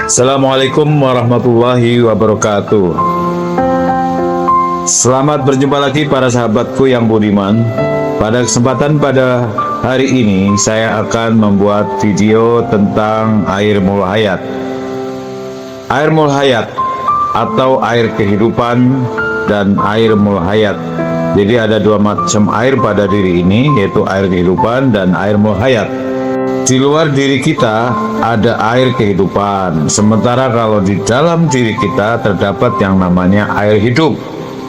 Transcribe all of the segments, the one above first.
Assalamualaikum warahmatullahi wabarakatuh. Selamat berjumpa lagi para sahabatku yang budiman. Pada kesempatan pada hari ini saya akan membuat video tentang air mulhayat. Air mulhayat atau air kehidupan dan air mulhayat. Jadi ada dua macam air pada diri ini, yaitu air kehidupan dan air mulhayat. Di luar diri kita ada air kehidupan, sementara kalau di dalam diri kita terdapat yang namanya air hidup,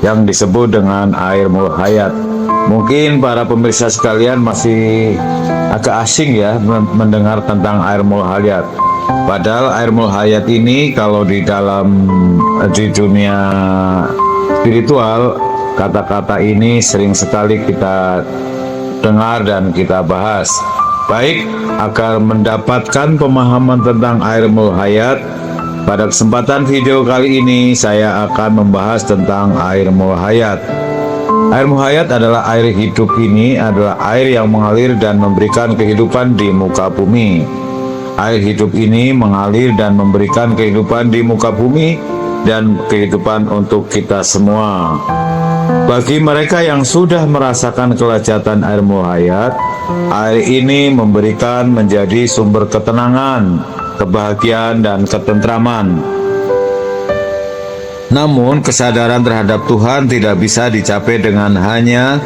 yang disebut dengan air mulhayat. Mungkin para pemirsa sekalian masih agak asing ya mendengar tentang air mulhayat. Padahal air mulhayat ini kalau di dunia spiritual, kata-kata ini sering sekali kita dengar dan kita bahas. Baik, agar mendapatkan pemahaman tentang air mulhayat, pada kesempatan video kali ini saya akan membahas tentang air mulhayat. Air mulhayat adalah air hidup. Ini adalah air yang mengalir dan memberikan kehidupan di muka bumi. Air hidup ini mengalir dan memberikan kehidupan di muka bumi dan kehidupan untuk kita semua. Bagi mereka yang sudah merasakan kelezatan air mulhayat, air ini memberikan menjadi sumber ketenangan, kebahagiaan, dan ketentraman. Namun, kesadaran terhadap Tuhan tidak bisa dicapai dengan hanya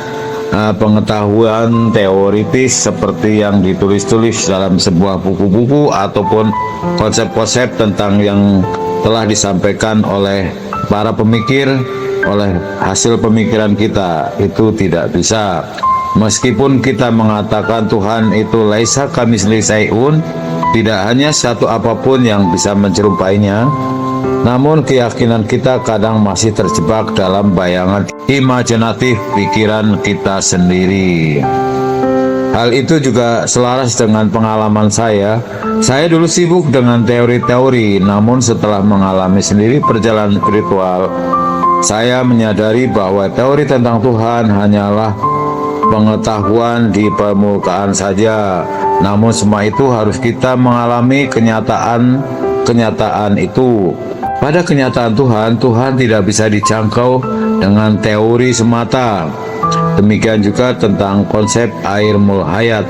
pengetahuan teoritis seperti yang ditulis-tulis dalam sebuah buku-buku ataupun konsep-konsep tentang yang telah disampaikan oleh para pemikir, oleh hasil pemikiran kita. Itu tidak bisa. Meskipun kita mengatakan Tuhan itu laisa kamitslihi syai'un, tidak hanya satu apapun yang bisa menyerumpainya, namun keyakinan kita kadang masih terjebak dalam bayangan imajinatif pikiran kita sendiri. Hal itu juga selaras dengan pengalaman saya. Saya dulu sibuk dengan teori-teori, namun setelah mengalami sendiri perjalanan spiritual, saya menyadari bahwa teori tentang Tuhan hanyalah pengetahuan di permukaan saja. Namun semua itu harus kita mengalami kenyataan itu. Pada kenyataan Tuhan tidak bisa dijangkau dengan teori semata. Demikian juga tentang konsep air mulhayat.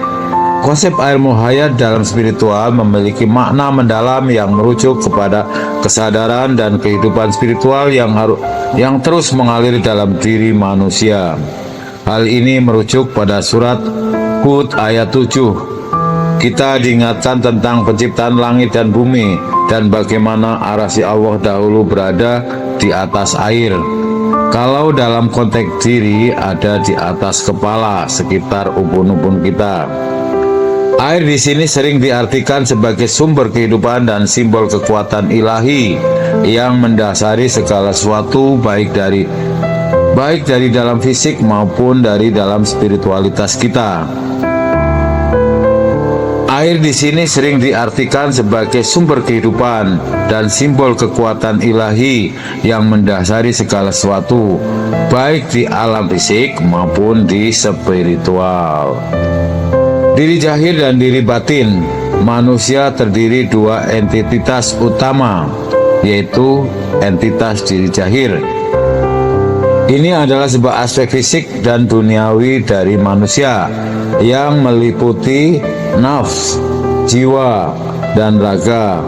Konsep air mulhayat dalam spiritual memiliki makna mendalam yang merujuk kepada kesadaran dan kehidupan spiritual yang terus mengalir dalam diri manusia. Hal ini merujuk pada surat Hud ayat 7. Kita diingatkan tentang penciptaan langit dan bumi dan bagaimana arasy Allah dahulu berada di atas air. Kalau dalam konteks diri ada di atas kepala, sekitar ubun-ubun kita. Air di sini sering diartikan sebagai sumber kehidupan dan simbol kekuatan ilahi yang mendasari segala sesuatu, baik dari dalam fisik maupun dari dalam spiritualitas kita. Air di sini sering diartikan sebagai sumber kehidupan dan simbol kekuatan ilahi yang mendasari segala sesuatu, baik di alam fisik maupun di spiritual. Diri zahir dan diri batin manusia terdiri dua entitas utama, yaitu entitas diri zahir. Ini adalah sebuah aspek fisik dan duniawi dari manusia yang meliputi nafs, jiwa, dan raga.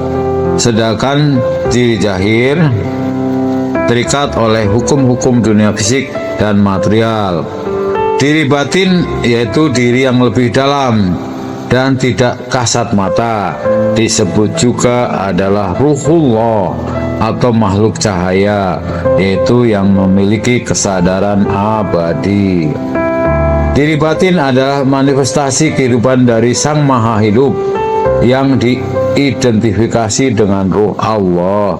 Sedangkan diri zahir terikat oleh hukum-hukum dunia fisik dan material. Diri batin yaitu diri yang lebih dalam dan tidak kasat mata, disebut juga adalah ruhullah atau makhluk cahaya, yaitu yang memiliki kesadaran abadi. Diri batin adalah manifestasi kehidupan dari Sang Maha Hidup yang diidentifikasi dengan Ruh Allah,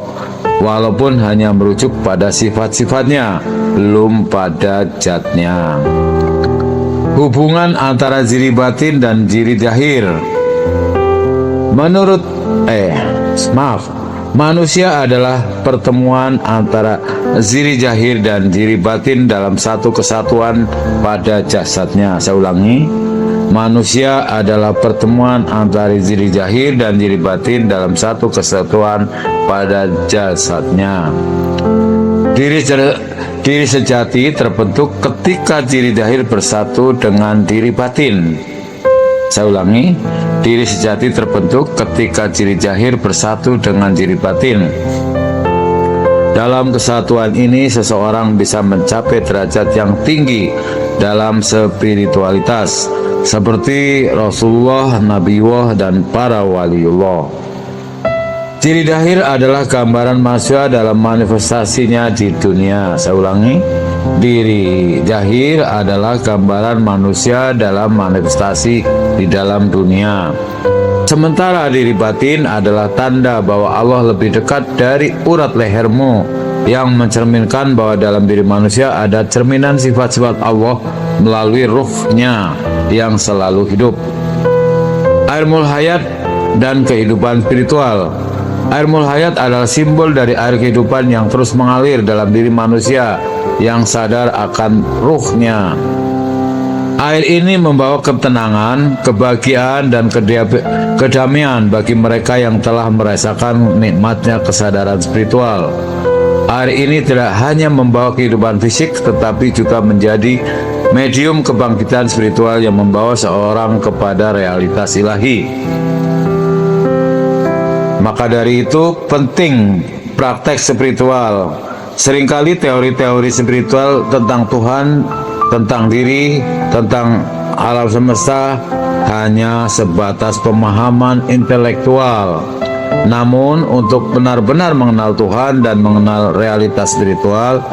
walaupun hanya merujuk pada sifat-sifatnya, belum pada zatnya. Hubungan antara diri batin dan diri zahir. Manusia adalah pertemuan antara diri zahir dan diri batin dalam satu kesatuan pada jasadnya. Saya ulangi, manusia adalah pertemuan antara diri zahir dan diri batin dalam satu kesatuan pada jasadnya. Diri sejati terbentuk ketika diri zahir bersatu dengan diri batin. Saya ulangi, diri sejati terbentuk ketika diri zahir bersatu dengan diri batin. Dalam kesatuan ini, seseorang bisa mencapai derajat yang tinggi dalam spiritualitas, seperti Rasulullah, Nabiullah, dan para waliullah. Diri zahir adalah gambaran manusia dalam manifestasinya di dunia. Saya ulangi, diri zahir adalah gambaran manusia dalam manifestasi di dalam dunia. Sementara diri batin adalah tanda bahwa Allah lebih dekat dari urat lehermu, yang mencerminkan bahwa dalam diri manusia ada cerminan sifat-sifat Allah melalui ruhnya yang selalu hidup. Air mul hayat dan kehidupan spiritual. Air mul hayat adalah simbol dari air kehidupan yang terus mengalir dalam diri manusia yang sadar akan ruhnya. Air ini membawa ketenangan, kebahagiaan, dan kedamaian bagi mereka yang telah merasakan nikmatnya kesadaran spiritual. Air ini tidak hanya membawa kehidupan fisik, tetapi juga menjadi medium kebangkitan spiritual yang membawa seorang kepada realitas ilahi. Maka dari itu penting praktek spiritual. Seringkali teori-teori spiritual tentang Tuhan, tentang diri, tentang alam semesta hanya sebatas pemahaman intelektual. Namun untuk benar-benar mengenal Tuhan dan mengenal realitas spiritual,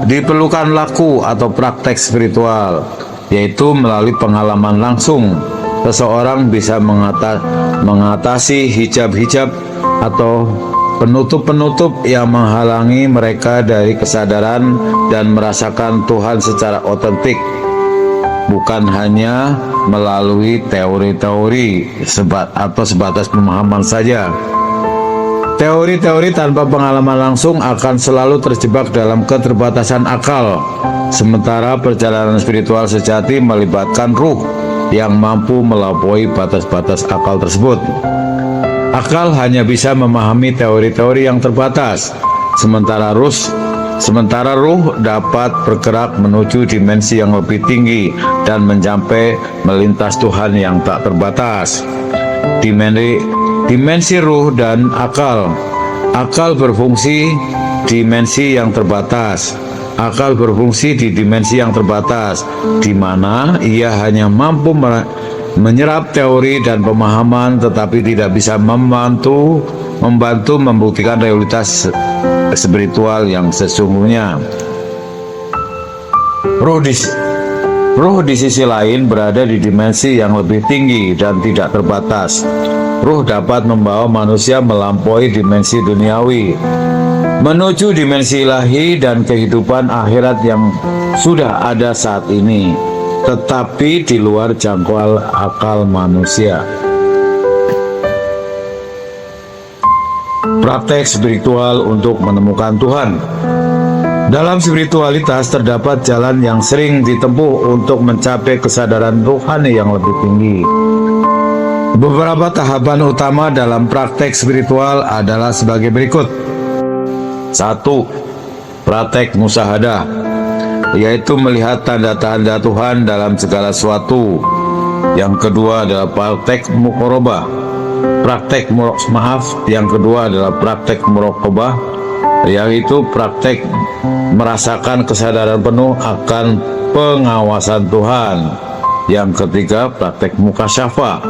diperlukan laku atau praktek spiritual, yaitu melalui pengalaman langsung. Seseorang bisa mengatasi hijab-hijab atau penutup-penutup yang menghalangi mereka dari kesadaran dan merasakan Tuhan secara otentik, bukan hanya melalui teori-teori atau sebatas pemahaman saja. Teori-teori tanpa pengalaman langsung akan selalu terjebak dalam keterbatasan akal, sementara perjalanan spiritual sejati melibatkan ruh yang mampu melampaui batas-batas akal tersebut. Akal hanya bisa memahami teori-teori yang terbatas, sementara ruh dapat bergerak menuju dimensi yang lebih tinggi dan mencapai melintas Tuhan yang tak terbatas. Dimensi ruh dan akal. Akal berfungsi dimensi yang terbatas. Akal berfungsi di dimensi yang terbatas, di mana ia hanya mampu menyerap teori dan pemahaman, tetapi tidak bisa membantu membuktikan realitas spiritual yang sesungguhnya. Ruh di sisi lain berada di dimensi yang lebih tinggi dan tidak terbatas. Ruh dapat membawa manusia melampaui dimensi duniawi, menuju dimensi ilahi dan kehidupan akhirat yang sudah ada saat ini, tetapi di luar jangkauan akal manusia. Praktek spiritual untuk menemukan Tuhan. Dalam spiritualitas terdapat jalan yang sering ditempuh untuk mencapai kesadaran rohani yang lebih tinggi. Beberapa tahapan utama dalam praktek spiritual adalah sebagai berikut. 1. Praktek musyahadah, yaitu melihat tanda-tanda Tuhan dalam segala sesuatu. Yang kedua adalah praktek muqarabah. Yang kedua adalah praktek muraqabah, yaitu praktek merasakan kesadaran penuh akan pengawasan Tuhan. Yang ketiga, praktek mukasyafah,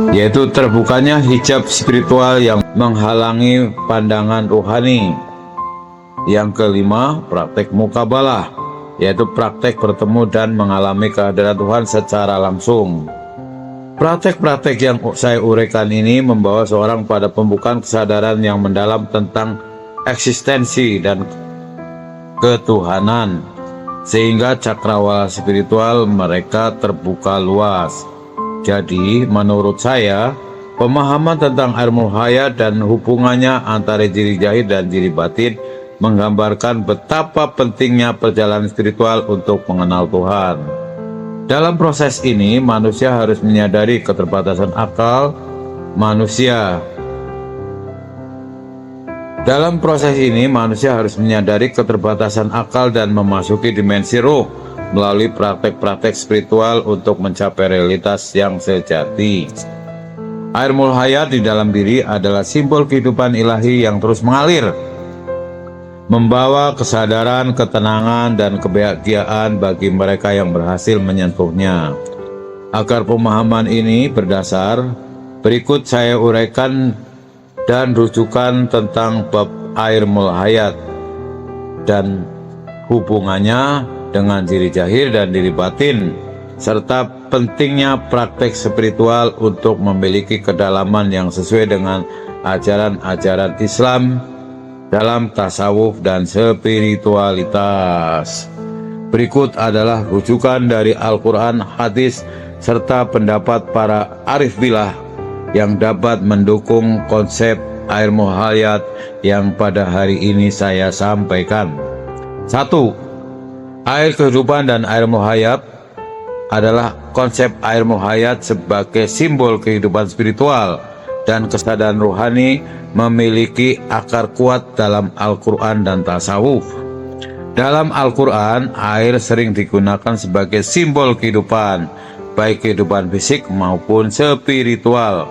yaitu terbukanya hijab spiritual yang menghalangi pandangan rohani. Yang kelima, praktek mukabalah, yaitu praktek bertemu dan mengalami kehadiran Tuhan secara langsung. Praktek-praktek yang saya uraikan ini membawa seorang pada pembukaan kesadaran yang mendalam tentang eksistensi dan ketuhanan, sehingga cakrawala spiritual mereka terbuka luas. Jadi, menurut saya, pemahaman tentang ilmu hayat dan hubungannya antara diri zahir dan diri batin menggambarkan betapa pentingnya perjalanan spiritual untuk mengenal Tuhan. Dalam proses ini, manusia harus menyadari keterbatasan akal manusia. Dalam proses ini, manusia harus menyadari keterbatasan akal dan memasuki dimensi roh melalui praktek-praktek spiritual untuk mencapai realitas yang sejati. Air Mul Hayat di dalam diri adalah simbol kehidupan ilahi yang terus mengalir, membawa kesadaran, ketenangan, dan kebahagiaan bagi mereka yang berhasil menyentuhnya. Agar pemahaman ini berdasar, berikut saya uraikan dan rujukan tentang bab air Mul Hayat dan hubungannya dengan diri zahir dan diri batin, serta pentingnya praktek spiritual untuk memiliki kedalaman yang sesuai dengan ajaran-ajaran Islam dalam tasawuf dan spiritualitas. Berikut adalah rujukan dari Al-Quran, hadis, serta pendapat para arif billah yang dapat mendukung konsep air Mul Hayat yang pada hari ini saya sampaikan. 1. Air kehidupan dan air Mul Hayat adalah konsep air Mul Hayat sebagai simbol kehidupan spiritual dan kesadaran rohani memiliki akar kuat dalam Al-Quran dan tasawuf. Dalam Al-Quran, air sering digunakan sebagai simbol kehidupan, baik kehidupan fisik maupun spiritual.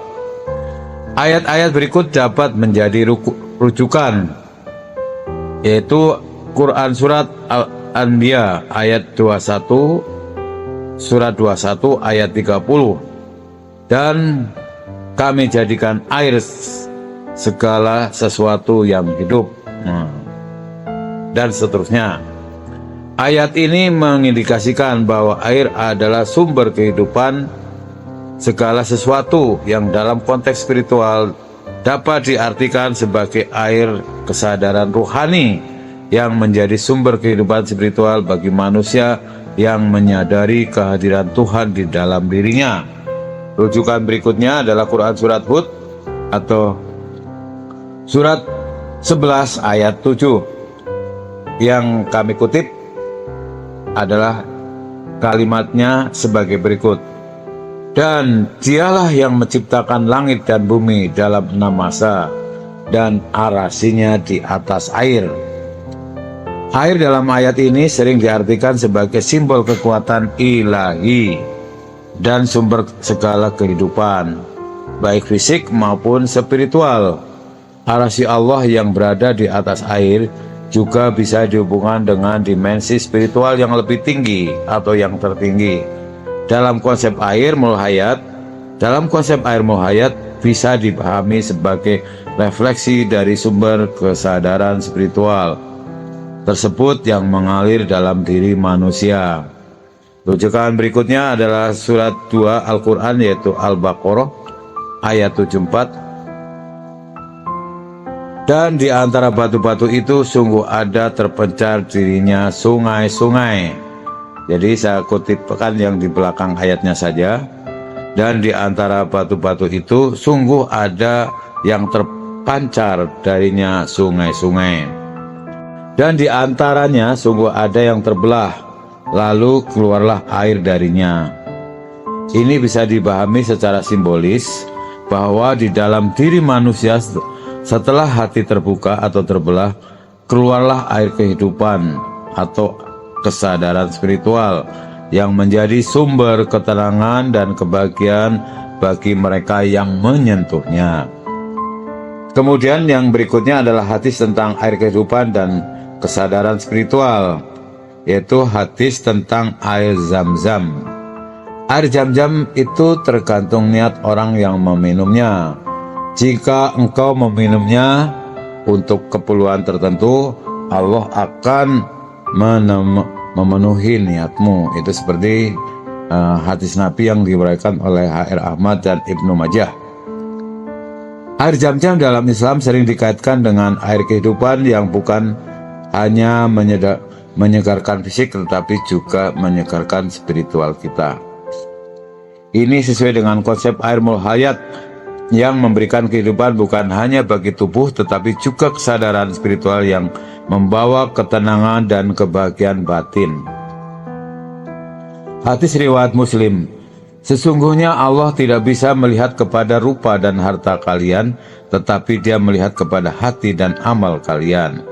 Ayat-ayat berikut dapat menjadi rujukan, yaitu Quran Surat Al-Anbiya ayat 21, Surat 21 ayat 30, dan kami jadikan air segala sesuatu yang hidup, dan seterusnya. Ayat ini mengindikasikan bahwa air adalah sumber kehidupan segala sesuatu yang dalam konteks spiritual dapat diartikan sebagai air kesadaran rohani yang menjadi sumber kehidupan spiritual bagi manusia yang menyadari kehadiran Tuhan di dalam dirinya. Rujukan berikutnya adalah Quran Surat Hud atau Surat 11 ayat 7. Yang kami kutip adalah kalimatnya sebagai berikut. Dan dialah yang menciptakan langit dan bumi dalam 6 masa dan arasinya di atas air. Air dalam ayat ini sering diartikan sebagai simbol kekuatan ilahi dan sumber segala kehidupan, baik fisik maupun spiritual. Arasi Allah yang berada di atas air juga bisa dihubungkan dengan dimensi spiritual yang lebih tinggi atau yang tertinggi. Dalam konsep air Mul Hayat bisa dipahami sebagai refleksi dari sumber kesadaran spiritual tersebut yang mengalir dalam diri manusia. Rujukan berikutnya adalah surat 2 Al-Quran, yaitu Al-Baqarah ayat 74. Dan di antara batu-batu itu sungguh ada terpencar dirinya sungai-sungai. Jadi saya kutipkan yang di belakang ayatnya saja. Dan di antara batu-batu itu sungguh ada yang terpancar darinya sungai-sungai. Dan di antaranya sungguh ada yang terbelah, lalu keluarlah air darinya. Ini bisa dipahami secara simbolis bahwa di dalam diri manusia setelah hati terbuka atau terbelah, keluarlah air kehidupan atau kesadaran spiritual yang menjadi sumber ketenangan dan kebahagiaan bagi mereka yang menyentuhnya. Kemudian yang berikutnya adalah hadis tentang air kehidupan dan kesadaran spiritual, yaitu hadis tentang air Zam-Zam. Air Zam-Zam itu tergantung niat orang yang meminumnya. Jika engkau meminumnya untuk keperluan tertentu, Allah akan memenuhi niatmu. Itu seperti hadis Nabi yang diuraikan oleh H.R. Ahmad dan Ibnu Majah. Air Zam-Zam dalam Islam sering dikaitkan dengan air kehidupan yang bukan hanya menyegarkan fisik tetapi juga menyegarkan spiritual kita. Ini sesuai dengan konsep air Mul Hayat yang memberikan kehidupan bukan hanya bagi tubuh tetapi juga kesadaran spiritual yang membawa ketenangan dan kebahagiaan batin. Hadis riwayat Muslim. Sesungguhnya Allah tidak bisa melihat kepada rupa dan harta kalian, tetapi Dia melihat kepada hati dan amal kalian.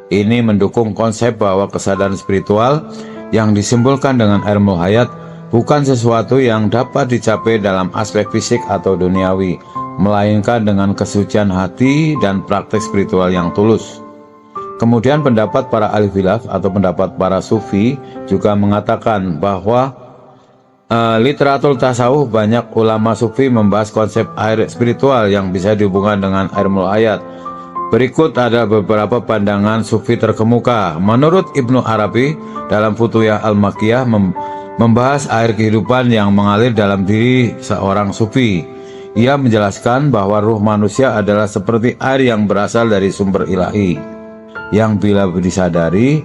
Ini mendukung konsep bahwa kesadaran spiritual yang disimbolkan dengan ilmu hayat bukan sesuatu yang dapat dicapai dalam aspek fisik atau duniawi, melainkan dengan kesucian hati dan praktek spiritual yang tulus. Kemudian pendapat para ahli filsafat atau pendapat para sufi juga mengatakan bahwa literatur tasawuf, banyak ulama sufi membahas konsep air spiritual yang bisa dihubungkan dengan air hayat. Berikut ada beberapa pandangan sufi terkemuka. Menurut Ibnu Arabi dalam Futuhiyah Al-Makkiyah membahas air kehidupan yang mengalir dalam diri seorang sufi. Ia menjelaskan bahwa ruh manusia adalah seperti air yang berasal dari sumber ilahi, yang bila disadari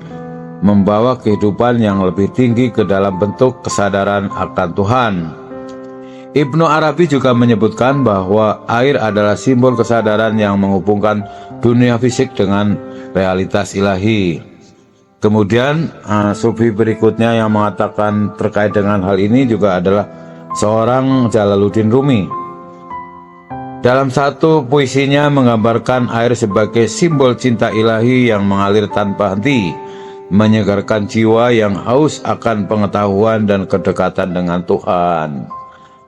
membawa kehidupan yang lebih tinggi ke dalam bentuk kesadaran akan Tuhan. Ibnu Arabi juga menyebutkan bahwa air adalah simbol kesadaran yang menghubungkan dunia fisik dengan realitas ilahi. Kemudian sufi berikutnya yang mengatakan terkait dengan hal ini juga adalah seorang Jalaluddin Rumi. Dalam satu puisinya menggambarkan air sebagai simbol cinta ilahi yang mengalir tanpa henti, menyegarkan jiwa yang haus akan pengetahuan dan kedekatan dengan Tuhan.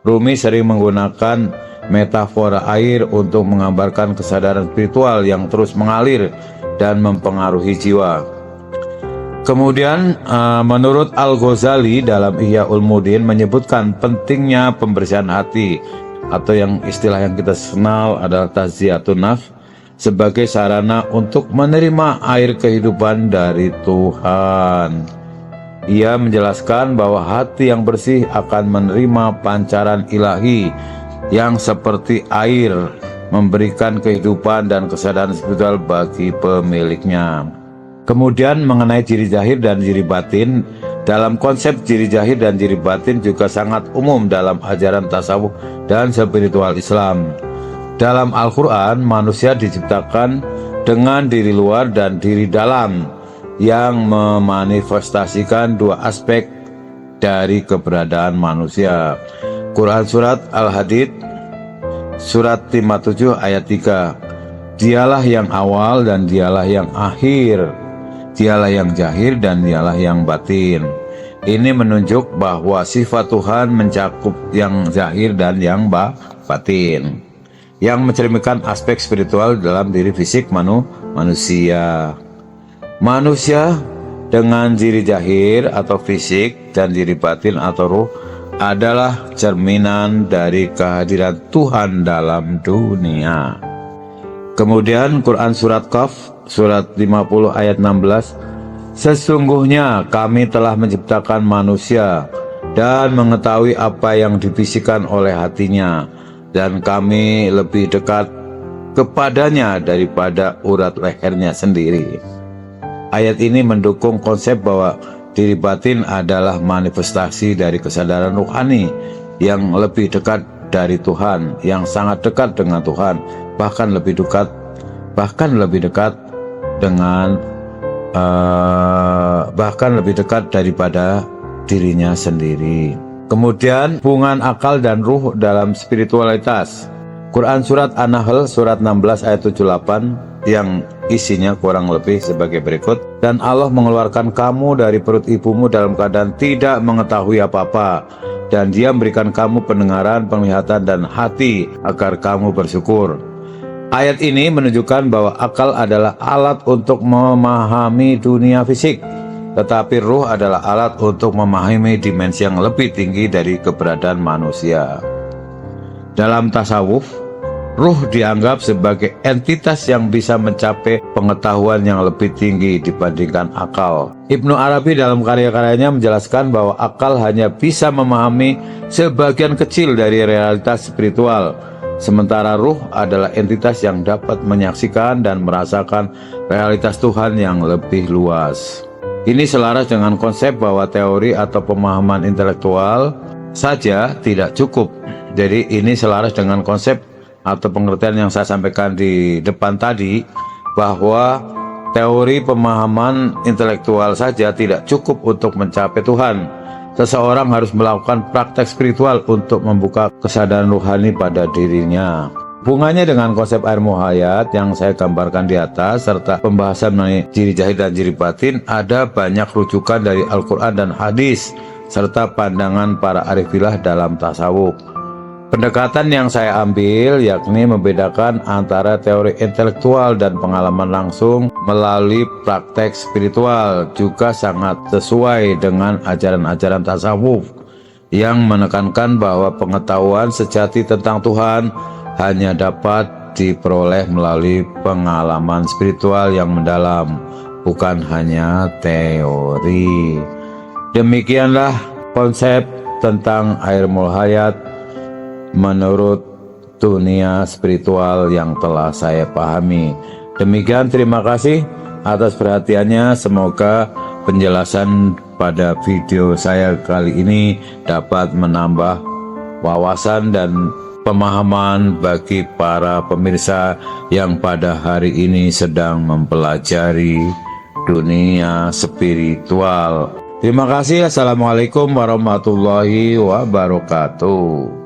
Rumi sering menggunakan metafora air untuk menggambarkan kesadaran spiritual yang terus mengalir dan mempengaruhi jiwa. Kemudian menurut Al-Ghazali dalam Ihya Ulumuddin menyebutkan pentingnya pembersihan hati, atau yang istilah yang kita kenal adalah tazkiyatun nafs, sebagai sarana untuk menerima air kehidupan dari Tuhan. Ia menjelaskan bahwa hati yang bersih akan menerima pancaran ilahi yang seperti air, memberikan kehidupan dan kesadaran spiritual bagi pemiliknya. Kemudian mengenai ciri zahir dan ciri batin, dalam konsep ciri zahir dan ciri batin juga sangat umum dalam ajaran tasawuf dan spiritual Islam. Dalam Al-Quran, manusia diciptakan dengan diri luar dan diri dalam yang memanifestasikan dua aspek dari keberadaan manusia. Quran Surat Al-Hadid, Surat 57 ayat 3. Dialah yang awal dan dialah yang akhir, dialah yang zahir dan dialah yang batin. Ini menunjuk bahwa sifat Tuhan mencakup yang zahir dan yang batin, yang mencerminkan aspek spiritual dalam diri fisik manusia. Manusia dengan diri zahir atau fisik dan diri batin atau ruh adalah cerminan dari kehadiran Tuhan dalam dunia. Kemudian Quran Surat Qaf, Surat 50 ayat 16. Sesungguhnya kami telah menciptakan manusia dan mengetahui apa yang dibisikkan oleh hatinya, dan kami lebih dekat kepadanya daripada urat lehernya sendiri. Ayat ini mendukung konsep bahwa diri batin adalah manifestasi dari kesadaran rohani yang lebih dekat dari Tuhan, yang sangat dekat dengan Tuhan, bahkan lebih dekat daripada dirinya sendiri. Kemudian hubungan akal dan ruh dalam spiritualitas. Quran Surat An-Nahl Surat 16 ayat 78 yang isinya kurang lebih sebagai berikut. Dan Allah mengeluarkan kamu dari perut ibumu dalam keadaan tidak mengetahui apa-apa, dan Dia memberikan kamu pendengaran, penglihatan, dan hati agar kamu bersyukur. Ayat ini menunjukkan bahwa akal adalah alat untuk memahami dunia fisik, tetapi ruh adalah alat untuk memahami dimensi yang lebih tinggi dari keberadaan manusia. Dalam tasawuf, ruh dianggap sebagai entitas yang bisa mencapai pengetahuan yang lebih tinggi dibandingkan akal. Ibnu Arabi dalam karya-karyanya menjelaskan bahwa akal hanya bisa memahami sebagian kecil dari realitas spiritual, sementara ruh adalah entitas yang dapat menyaksikan dan merasakan realitas Tuhan yang lebih luas. Ini selaras dengan konsep bahwa teori atau pemahaman intelektual saja tidak cukup. Jadi ini selaras dengan konsep atau pengertian yang saya sampaikan di depan tadi, bahwa teori pemahaman intelektual saja tidak cukup untuk mencapai Tuhan. seseorang harus melakukan praktek spiritual untuk membuka kesadaran rohani pada dirinya. Hubungannya dengan konsep ilmu hayat yang saya gambarkan di atas, serta pembahasan mengenai ciri zahir dan ciri batin, ada banyak rujukan dari Al-Quran dan hadis, serta pandangan para arifillah dalam tasawuf. Pendekatan yang saya ambil yakni membedakan antara teori intelektual dan pengalaman langsung melalui praktek spiritual, juga sangat sesuai dengan ajaran-ajaran tasawuf yang menekankan bahwa pengetahuan sejati tentang Tuhan hanya dapat diperoleh melalui pengalaman spiritual yang mendalam, bukan hanya teori. Demikianlah konsep tentang ilmu hayat menurut dunia spiritual yang telah saya pahami. Demikian, terima kasih atas perhatiannya. Semoga penjelasan pada video saya kali ini dapat menambah wawasan dan pemahaman bagi para pemirsa yang pada hari ini sedang mempelajari dunia spiritual. Terima kasih. Assalamualaikum warahmatullahi wabarakatuh.